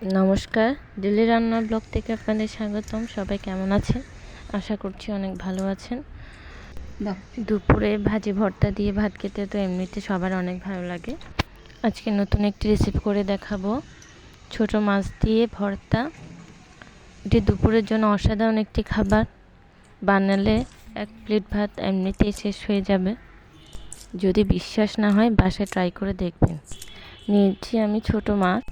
নমস্কার, দিল্লি রান্না ব্লগ থেকে আপনাদের স্বাগতম। সবাই কেমন আছেন? আশা করছি অনেক ভালো আছেন। দুপুরে ভাজি ভর্তা দিয়ে ভাত খেতে তো এমনিতে সবার অনেক ভালো লাগে। আজকে নতুন একটি রেসিপি করে দেখাবো, ছোট মাছ দিয়ে ভর্তা। এটি দুপুরের জন্য অসাধারণ একটি খাবার। বানালে এক প্লেট ভাত এমনিতেই শেষ হয়ে যাবে। যদি বিশ্বাস না হয় বাসায় ট্রাই করে দেখবেন। নিয়েছি আমি ছোট মাছ,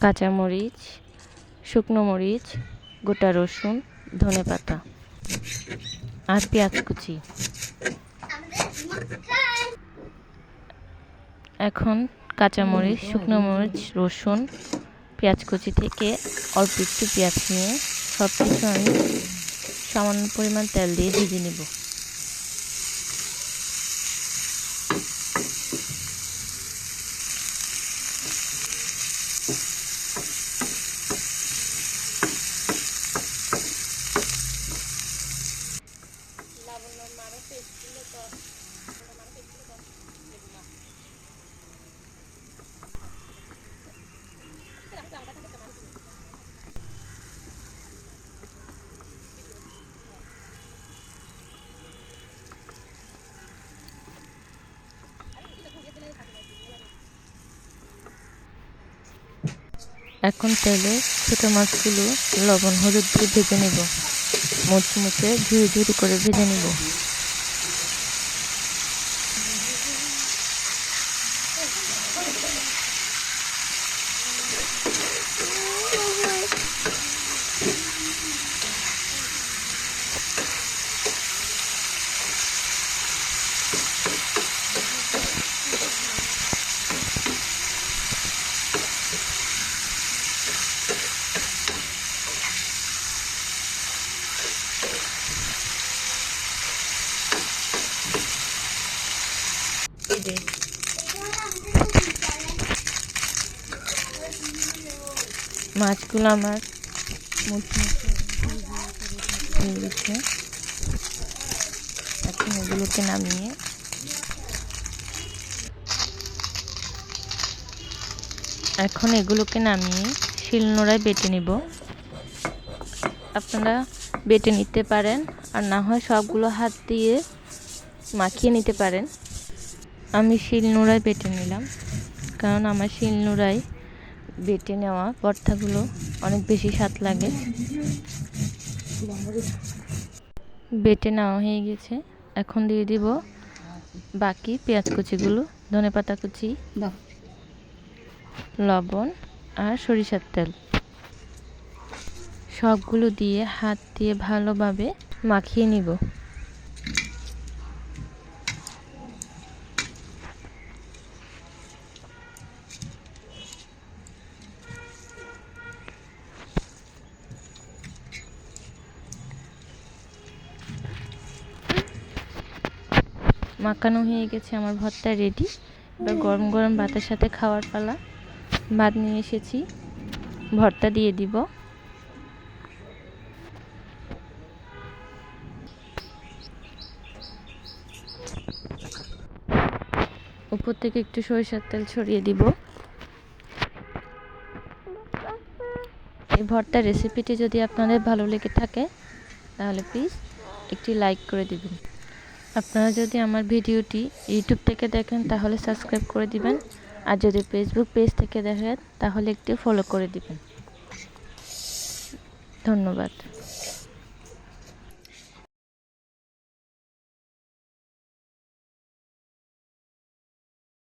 কাঁচামরিচ, শুকনো মরিচ, গোটা রসুন, ধনেপাতা আর পেঁয়াজ কুচি। এখন কাঁচামরিচ, শুকনো মরিচ, রসুন, পেঁয়াজ কুচি থেকে অল্প একটু পেঁয়াজ নিয়ে সব কিছু আমি সামান্য পরিমাণ তেল দিয়ে ভেজে নেব। এখন তেলে ছোটো মাছগুলো লবণ হলুদ দিয়ে ভেজে নেব, মুচমুচে ঝুড়ি ঝুড়ি করে ভেজে নেব। মাছগুলো আমার মুচমুচে হয়ে গেছে। এখন এগুলোকে নামিয়ে শিলনোড়ায় বেটে নেব। আপনারা বেটে নিতে পারেন, আর না হয় সবগুলো হাত দিয়ে মাখিয়ে নিতে পারেন। আমি শিলনোড়ায় বেটে নিলাম, কারণ আমার শিলনোড়ায় বেটে নেওয়া ভর্তাগুলো অনেক বেশি স্বাদ লাগে। বেটে নেওয়া হয়ে গেছে। এখন দিয়ে দিব বাকি পেঁয়াজ কুচিগুলো, ধনেপাতা কুচি, লবণ আর সরিষার তেল। সবগুলো দিয়ে হাত দিয়ে ভালোভাবে মাখিয়ে নিব। মাখানো হয়ে গেছে, আমার ভর্তা রেডি। এবার গরম গরম ভাতের সাথে খাওয়ার পালা। ভাত নিয়ে এসেছি, ভর্তা দিয়ে দিব। উপর থেকে একটু সরিষার তেল ছড়িয়ে দিব। এই ভর্তার রেসিপিটি যদি আপনাদের ভালো লেগে থাকে তাহলে প্লিজ একটি লাইক করে দিবেন। আপনারা যদি আমার ভিডিওটি ইউটিউব থেকে দেখেন তাহলে সাবস্ক্রাইব করে দিবেন, আর যদি ফেসবুক পেজ থেকে দেখেন তাহলে একটু ফলো করে দিবেন। ধন্যবাদ।